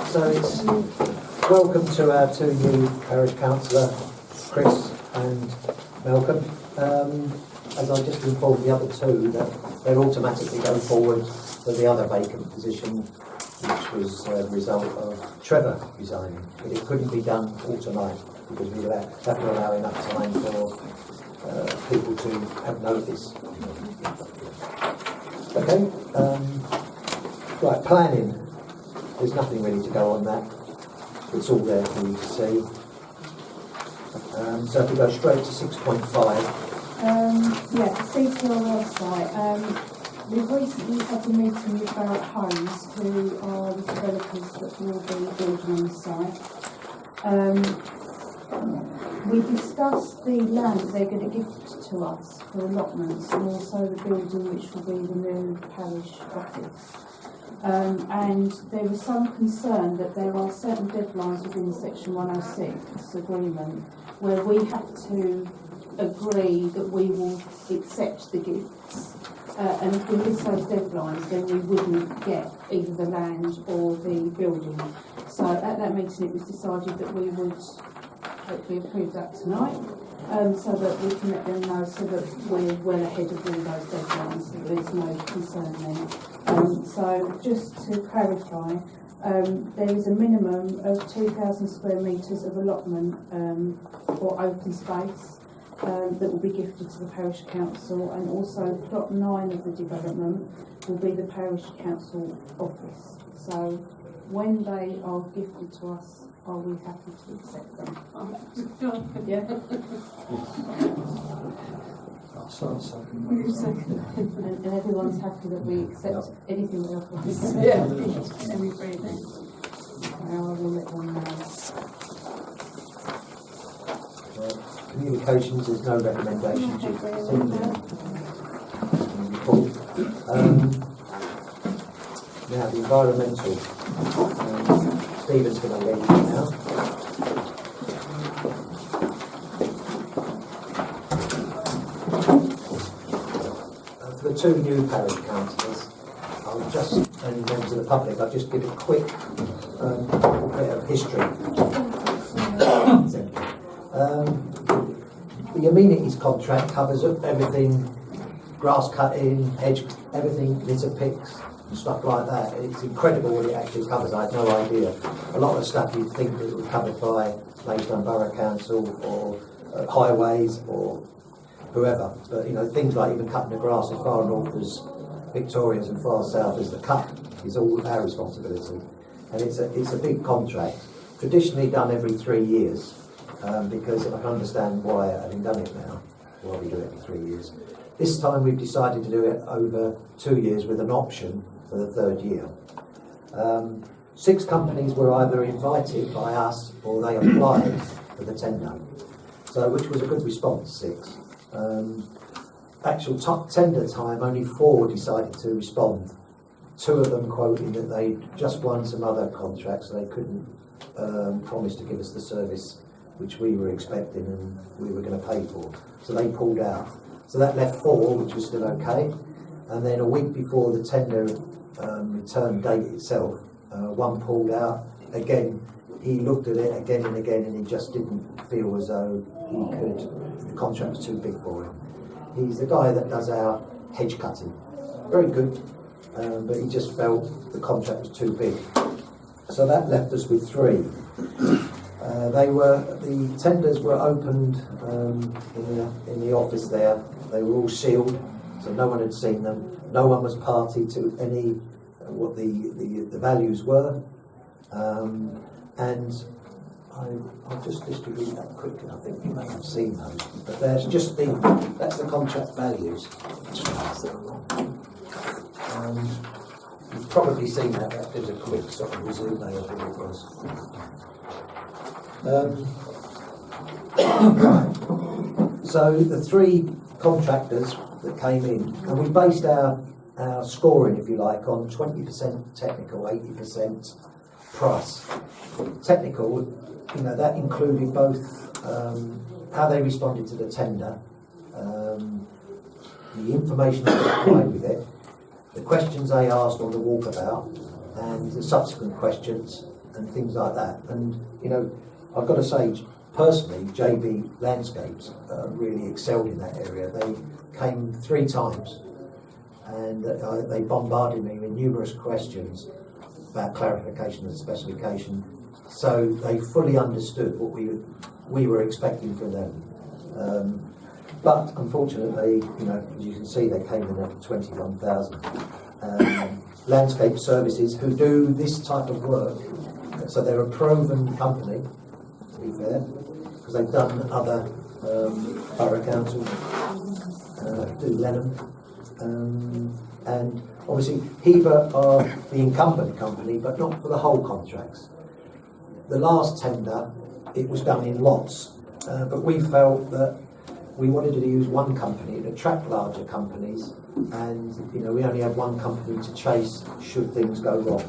So it's welcome to our two new parish councillor, Chris and Malcolm. As I just informed the other two, that they'll automatically go forward for the other vacant position, which was a result of Trevor resigning. But it couldn't be done all tonight because we would have to allow enough time for people to have notice. Okay. Right, planning. There's nothing really to go on that. It's all there for you to see. So if we go straight to 6.5. Yeah, CTR website. We've recently had a meeting with Barrett Homes, who are the developers that will be building on the site. We discussed the land that they're going to give to us for allotments, and also the building which will be the new parish office. And there was some concern that there are certain deadlines within Section 106 agreement where we have to agree that we will accept the gifts. And if we miss those deadlines, then we wouldn't get either the land or the building. So at that meeting it was decided that we would hopefully approve that tonight, so that we can let them know, so that we're well ahead of all those deadlines, so there's no concern there. So just to clarify, there is a minimum of 2,000 square metres of allotment or open space that will be gifted to the parish council, and also plot 9 of the development will be the parish council office. So when they are gifted to us, are we happy to accept them? Yeah. And everyone's happy that we accept anything we offer. Yeah. Everything. I will let them know. Communications, there's no recommendation to now the environmental. Stephen's going to lead you now. For the two new parish councillors, I'll just, and members of the public, I'll just give a quick bit of history. The amenities contract covers everything, grass cutting, hedge, everything, litter picks, and stuff like that. It's incredible what it actually covers. I had no idea. A lot of stuff you'd think that it was covered by Maidstone Borough Council or highways or whoever, but you know, things like even cutting the grass as far north as Victoria's and far south as the cut is all our responsibility. And it's a big contract, traditionally done every 3 years, because I can understand why, having done it now, why we do it every 3 years. This time we've decided to do it over 2 years with an option for the 3rd year. 6 companies were either invited by us or they applied for the tender, so which was a good response, 6. Actual tender time, only 4 decided to respond. 2 of them quoting that they just won some other contracts, so they couldn't promise to give us the service which we were expecting and we were going to pay for. So they pulled out. So that left 4, which was still okay. And then a week before the tender return date itself, 1 pulled out. Again, he looked at it again and again, and he just didn't feel as though he could. The contract was too big for him. He's the guy that does our hedge cutting. Very good, but he just felt the contract was too big. So that left us with 3. The tenders were opened in the office there. They were all sealed, so no one had seen them. No one was party to any what the values were. And I'll just distribute that quickly. I think you may have seen those, but there's just that's the contract values. You've probably seen that. That gives a quick sort of resume of what it was. So the 3 contractors that came in, and we based our scoring, if you like, on 20% technical, 80% price. Technical, you know, that included both how they responded to the tender, the information that was supplied with it, the questions they asked on the walkabout, and the subsequent questions, and things like that. And, you know, I've got to say, personally, JB Landscapes really excelled in that area. They came 3 times and they bombarded me with numerous questions about clarification of the specification. So they fully understood what we were expecting from them. But unfortunately, you know, as you can see, they came in at 21,000. Landscape Services, who do this type of work, so they're a proven company, to be fair, because they've done other borough councils, do Lenham, and obviously Heber are the incumbent company, but not for the whole contracts. The last tender, it was done in lots, but we felt that we wanted to use one company to attract larger companies, and you know, we only had one company to chase should things go wrong.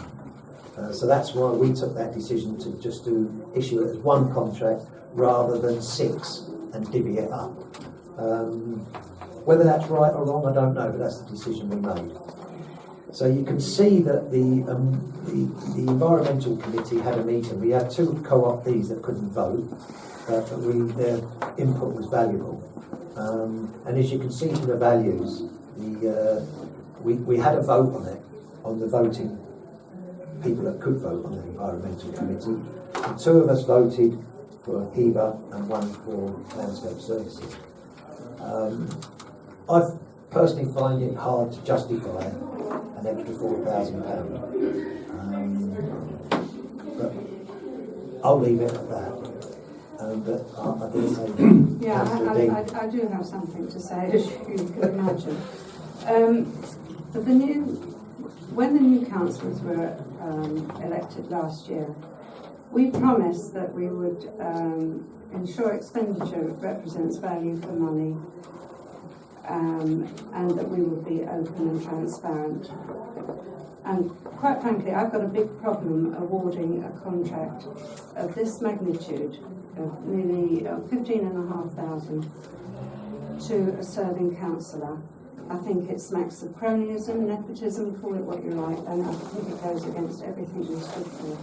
So that's why we took that decision to just issue it as one contract rather than 6 and divvy it up. Whether that's right or wrong, I don't know, but that's the decision we made. So you can see that the environmental committee had a meeting. We had 2 co-optees that couldn't vote, but their input was valuable. And as you can see from the values, we had a vote on it, on the voting people that could vote on the environmental committee. And 2 of us voted for Heber and 1 for Landscape Services. I personally find it hard to justify an extra £4,000. But I'll leave it at that. But I do say, yeah, I do have something to say, as you can imagine. When the new councillors were elected last year, we promised that we would ensure expenditure represents value for money, and that we would be open and transparent. And quite frankly, I've got a big problem awarding a contract of this magnitude, of nearly 15,500, to a serving councillor. I think it smacks of cronyism, nepotism, call it what you like, and I think it goes against everything we stood for.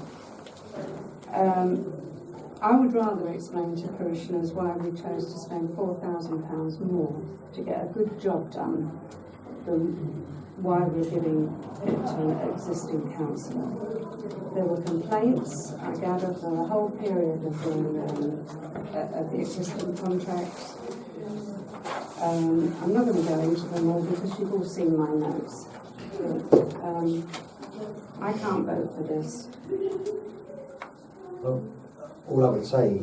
I would rather explain to parishioners why we chose to spend £4,000 more to get a good job done than why we're giving it to an existing councillor. There were complaints, I gather, for the whole period of the existing contracts. I'm not going to go into them all because you've all seen my notes. But, I can't vote for this. well, all I would say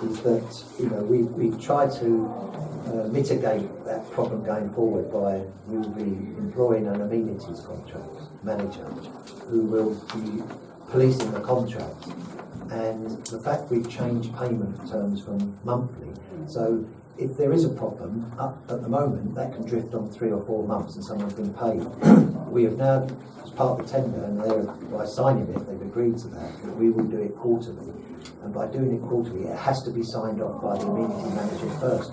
is that, you know, we've tried to mitigate that problem going forward by we will be employing an amenities contract manager who will be policing the contract. And the fact we've changed payment terms from monthly, so if there is a problem at the moment, that can drift on 3 or 4 months and someone's been paid. We have now, as part of the tender, and by signing it, they've agreed to that we will do it quarterly. And by doing it quarterly, it has to be signed off by the amenity manager first.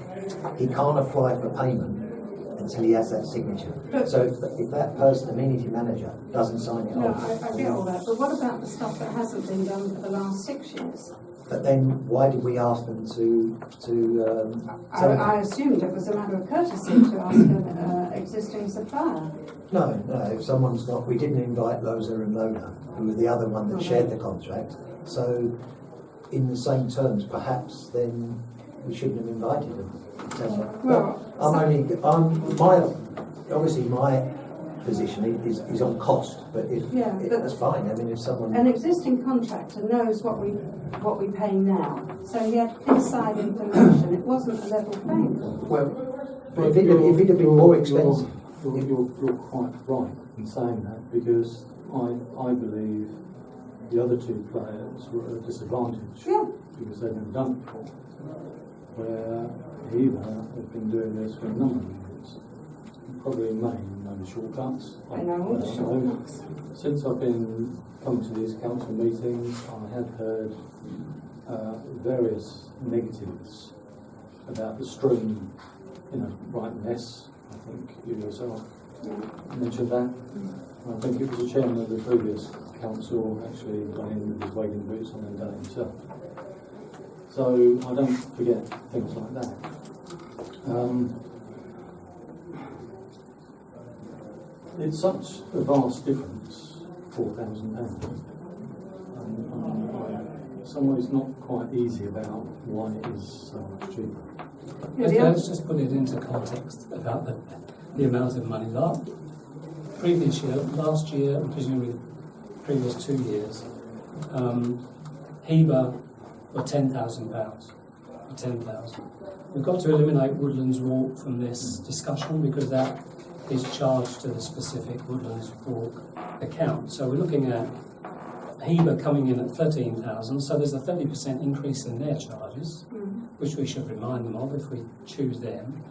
He can't apply for payment until he has that signature. So if that person, amenity manager, doesn't sign it off... No, I get all that, but what about the stuff that hasn't been done for the last 6 years? But then why did we ask them to I assumed it was a matter of courtesy to ask an existing supplier. No, if someone's not... We didn't invite Loza and Lona, who were the other one that shared the contract. So in the same terms, perhaps then we shouldn't have invited them. Obviously my position is on cost, but that's fine. I mean, if someone... An existing contractor knows what we pay now, so he had inside information. It wasn't a level playing field. Well, if it had been more expensive... You're quite right in saying that, because I believe the other 2 players were at a disadvantage because they've never done it before. Where Eva has been doing this for a number of years. Probably in May, you know the shortcuts. I know all the shortcuts. Since I've been coming to these council meetings, I have heard various negatives about the stream, right mess. I think you yourself mentioned that. I think it was the chairman of the previous council actually went in with his wading boots on and done it himself. So I don't forget things like that. It's such a vast difference, £4,000. In some ways not quite easy about why it is so much cheaper. Let's just put it into context about the amount of money. Last year, and presumably previous 2 years, HEBA were £10,000. For 10,000. We've got to eliminate Woodlands Walk from this discussion because that is charged to the specific Woodlands Walk account. So we're looking at HEBA coming in at 13,000, so there's a 30% increase in their charges, which we should remind them of if we choose them.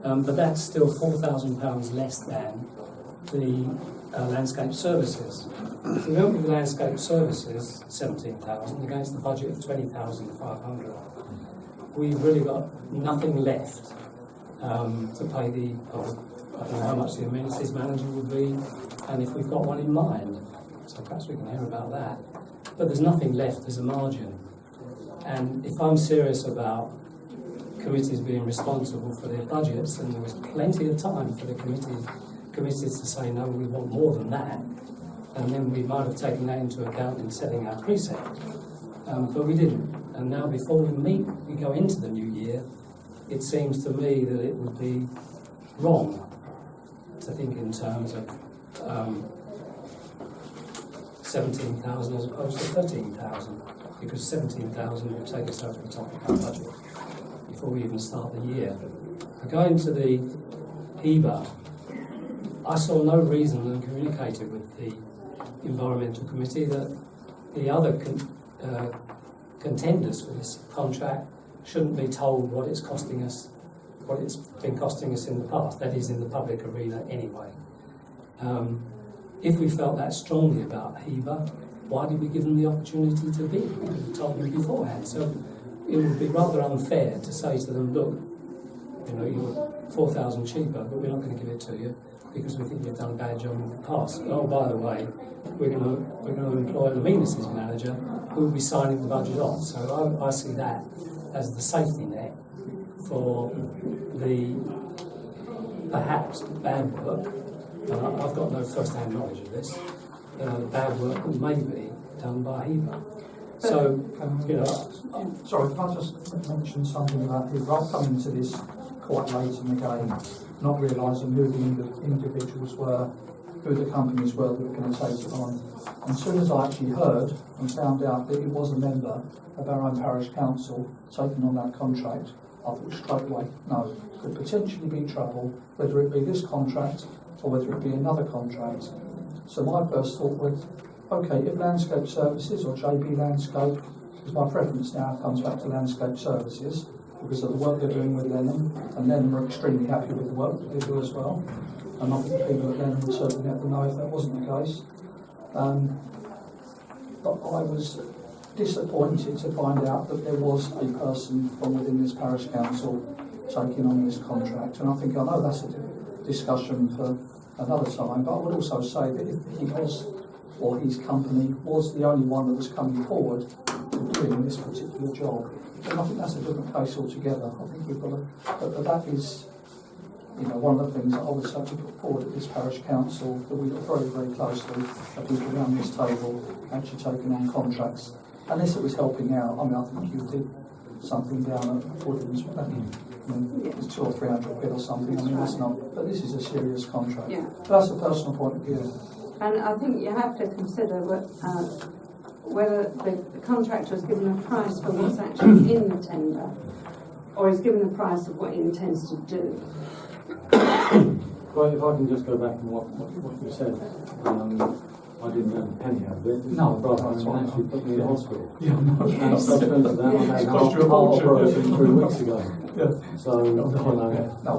But that's still £4,000 less than the landscape services. If we went with landscape services, 17,000 against the budget of 20,500, we've really got nothing left to pay the. I don't know how much the amenities manager would be, and if we've got one in mind. So perhaps we can hear about that. But there's nothing left as a margin. And if I'm serious about committees being responsible for their budgets, and there was plenty of time for the committees to say, no, we want more than that, and then we might have taken that into account in setting our precept. But we didn't. And now before we go into the new year, it seems to me that it would be wrong to think in terms of 17,000 as opposed to 13,000, because 17,000 would take us over the top of our budget before we even start the year. Going to the HEBA, I saw no reason and communicated with the Environmental Committee that the other contenders for this contract shouldn't be told what it's costing us, what it's been costing us in the past, that is in the public arena anyway. If we felt that strongly about HEBA, why did we give them the opportunity to bid? We could have told them beforehand. So it would be rather unfair to say to them, look, you're 4,000 cheaper, but we're not going to give it to you because we think you've done a bad job in the past. Oh, by the way, we're going to employ an amenities manager who will be signing the budget off. So I see that as the safety net for the perhaps bad work. And I've got no first-hand knowledge of this. The bad work that may be done by HEBA. So, Sorry, can I just mention something about HEBA? I've come into this quite late in the game, not realising who the individuals were, who the companies were that were going to take it on. And as soon as I actually heard and found out that it was a member of our own parish council taking on that contract, I thought straight away, no, could potentially be trouble, whether it be this contract or whether it be another contract. So my first thought was, okay, if Landscape Services or JB Landscape, because my preference now comes back to Landscape Services because of the work they're doing with Lennon, and Lennon were extremely happy with the work that they do as well. And I think people at Lennon would certainly have to know if that wasn't the case. But I was disappointed to find out that there was a person from within this parish council taking on this contract. And I think I know that's a discussion for another time, but I would also say that if he was, or his company was the only one that was coming forward to doing this particular job, then I think that's a different case altogether. I think we've got to, but that is, one of the things that I would certainly put forward at this parish council, that we look very, very closely at people around this table actually taking on contracts. Unless it was helping out, I think you did something down at Woodlands, it's 200 or 300 quid or something. That's not, but this is a serious contract. Yeah. That's a personal point of view. And I think you have to consider whether the contractor is given a price for what's actually in the tender, or is given a price of what he intends to do. Well, if I can just go back and what you said, I didn't earn a penny out of it. No, brother actually put me in hospital. Yeah, no. And I subsequent to that, I had Cost you a fortune. operation 3 weeks ago. Yeah. So, I know that. No.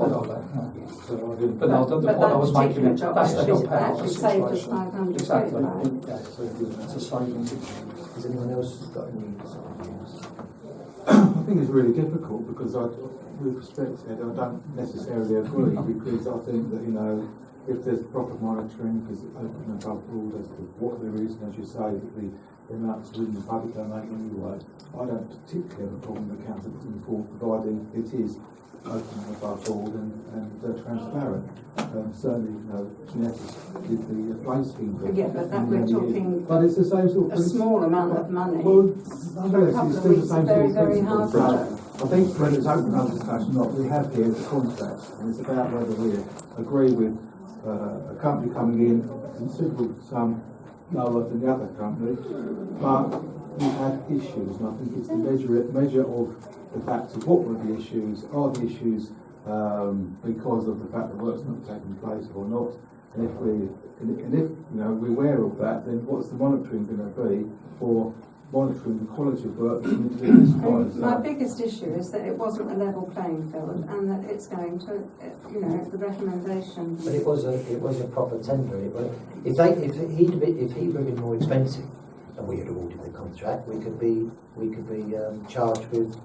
So I didn't. But no, the point I was making, job that's the help out actually saved us situation. 500 Exactly. quid, right? Yeah, so it's a saving. Has anyone else got any ideas? I think it's really difficult because with respect to it, I don't necessarily agree because I think that, if there's proper monitoring, because it's open and above board as to what there is, and as you say, that the amounts within the public domain anyway, I don't particularly have a problem with council putting forward, providing it is open and above board and transparent. Certainly, you know, Jeanette did the play scheme. Yeah, but that we're talking But it's the same sort of a small amount of money. Well, I know a couple it's of still the weeks, same very, sort of very principle. hard So I think when it's open up discussion, what we have here is a contract, and it's about whether we agree with a company coming in considerable sum lower than the other company, but we've had issues, and I think it's the measure of the fact of what were the issues, are the issues because of the fact the work's not taking place or not, and if you know we're aware of that, then what's the monitoring going to be for monitoring the quality of work that's going to be described? My biggest issue is that it wasn't a level playing field, and that it's going to, you know, the recommendation. But it was a proper tender. If he'd been more expensive and we had awarded the contract, we could be charged with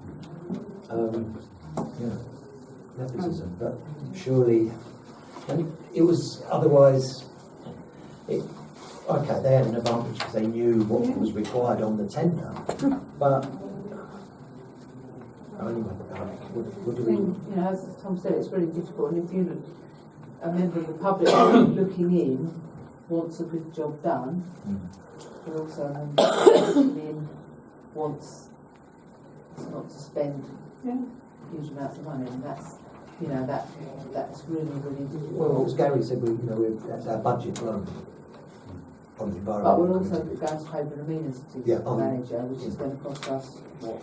nepotism. But surely, and it was otherwise. Okay, they had an advantage because they knew what was required on the tender, but anyway, what do we? You know, as Tom said, it's really difficult, and if you, a member of the public looking in, wants a good job done, but also a member looking in wants not to spend huge amounts of money, and that's, you know, that's really, really difficult. Well, as Gary said, that's our budget run. But we're also going to pay for the administrative manager, which is going to cost us what?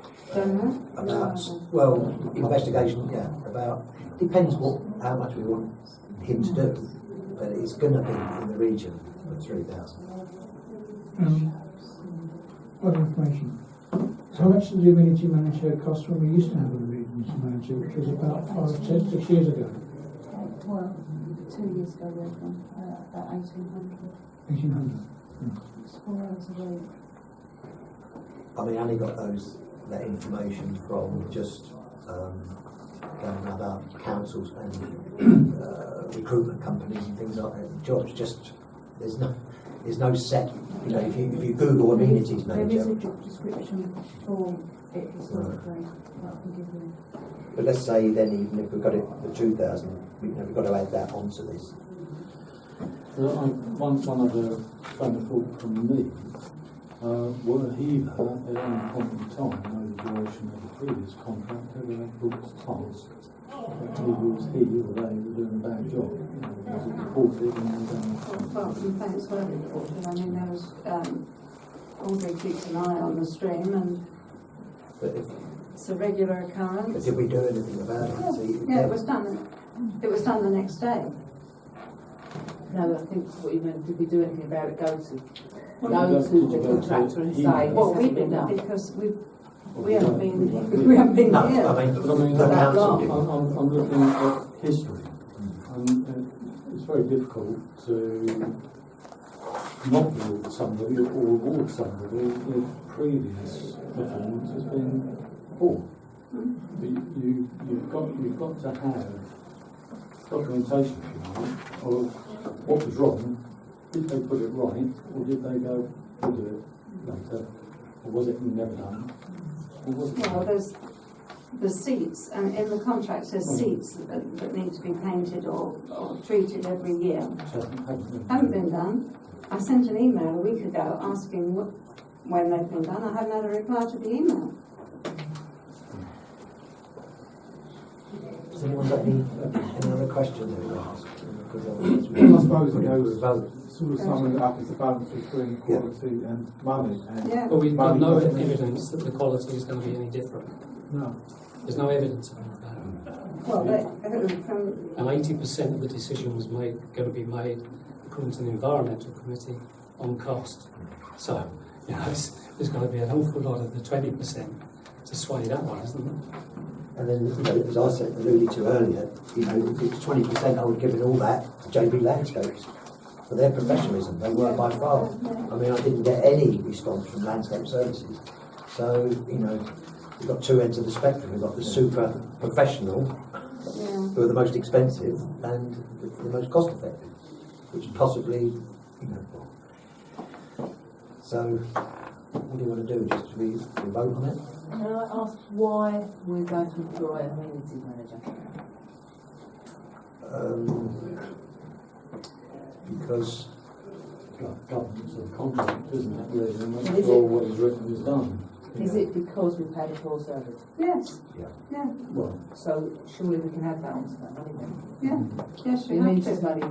Investigation, about, depends how much we want him to do, but it's going to be in the region of 3,000. Other information. How much did the amenity manager cost when we used to have an amenity manager, which was about 6 years ago? Well, 2 years ago, we had one, about 1,800. 1,800. It's 4 hours a week. I mean, I only got that information from just going about councils and recruitment companies and things like that. Jobs just there's no set. You know, if you Google amenities There manager. is a job description for it historically that I can give you. But let's say then, even if we've got it for 2,000, we've got to add that onto this. One other train of thought from me, were he there at any point in time, over the duration of the previous contract, ever brought to task that he or they were doing a bad job? You know, was it reported and Well, complaints were reported. I mean, there was Audrey keeps an eye on the stream, and it's a regular occurrence. But did we do anything about it? So Yeah, it was done. It was done the next day. No, I think what you meant, did we do anything about it? Go to Well, the contractor and say, Well, this we hasn't been didn't, done. because we haven't been No, here. I mean, But I mean, the I'm council did. looking at history, and it's very difficult to not reward somebody or reward somebody if previous performance has been poor. You've got to have documentation, if you like, of what was wrong. Did they put it right, or did they go, we'll do it later, or was it never done? Or was it Well, there's the seats, and in the contract there's seats that need to be painted or treated every year. Haven't been done. I sent an email a week ago asking when they've been done. I haven't had a reply to the email. Has anyone got any other questions they want to ask? Because otherwise Well, I suppose it goes vote. sort of summing it up as a balance between quality and money. And Yeah. But we've got money no doesn't- evidence that the quality is going to be any different. No. There's no evidence of that. Well, from And 80% of the decision was going to be made according to the environmental committee on cost. So, you know, there's going to be an awful lot of the 20% to sway that one, isn't there? And then, you know, as I said, alluded to earlier, you know, if it's 20%, I would give it all that to JB Landscapes for their professionalism. They were by far. I mean, I didn't get any response from Landscape Services. So, you know, we've got two ends of the spectrum. We've got the super professional, who are the most expensive, and the most cost effective. which possibly, you know. So, what do you want to do? Just we vote on it? Can I ask why we're going to employ an amenity manager? Because Governance of the contract, isn't it, really, and Is make it- sure what is written is done. Is it because we've had a poor service? Yes, yeah, yeah, Well, So surely we can have that on that money then? yeah, yes, The you have amenities to. money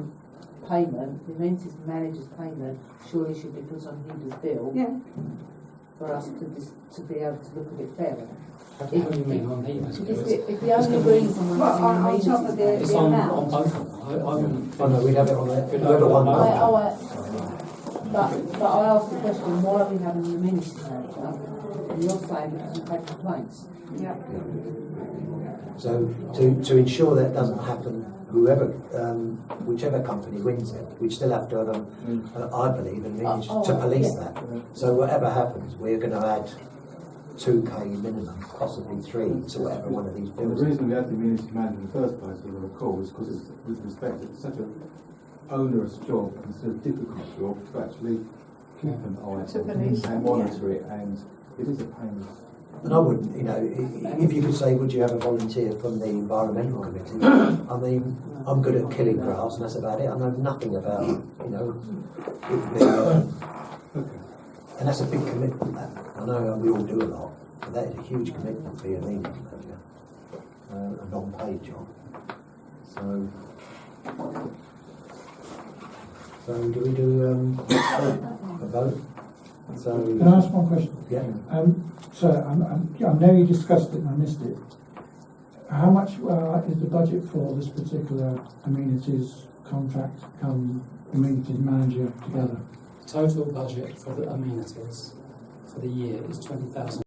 payment, the amenities manager's payment surely should be put on Huda's bill Yeah, for us to be able to look at it fairer. What do you mean on here? If the only reason we're Well, having on amenities top of the- It's manager- on both of them. I wouldn't. oh no, we'd have it on it. We'd Whoever have it won on that. But I asked the question, why are we having an amenities manager? And you're saying because we've had complaints. yeah. So to ensure that doesn't happen, whoever, whichever company wins it, we still have to have, I believe, a means to police yeah. that. So whatever happens, we're going to add 2k minimum, possibly 3 to whatever one of these And bills the is. reason we had the community manager in the first place, as I recall, is because it's, with respect, it's such an onerous job and such a difficult job to actually keep an eye To on police, and monitor it, and it is a pain. And I wouldn't, you know, if you could say, would you have a volunteer from the environmental committee? I mean, I'm good at killing grass, and that's about it. I know nothing about, you know, and that's a big commitment. That I know we all do a lot, but that is a huge commitment to be a meeting manager, a non-paid job. So do we do a vote? So Can I ask one question? yeah. So I know you discussed it and I missed it. How much is the budget for this particular amenities contract come amenities manager together? Total budget for the amenities for the year is 20,000.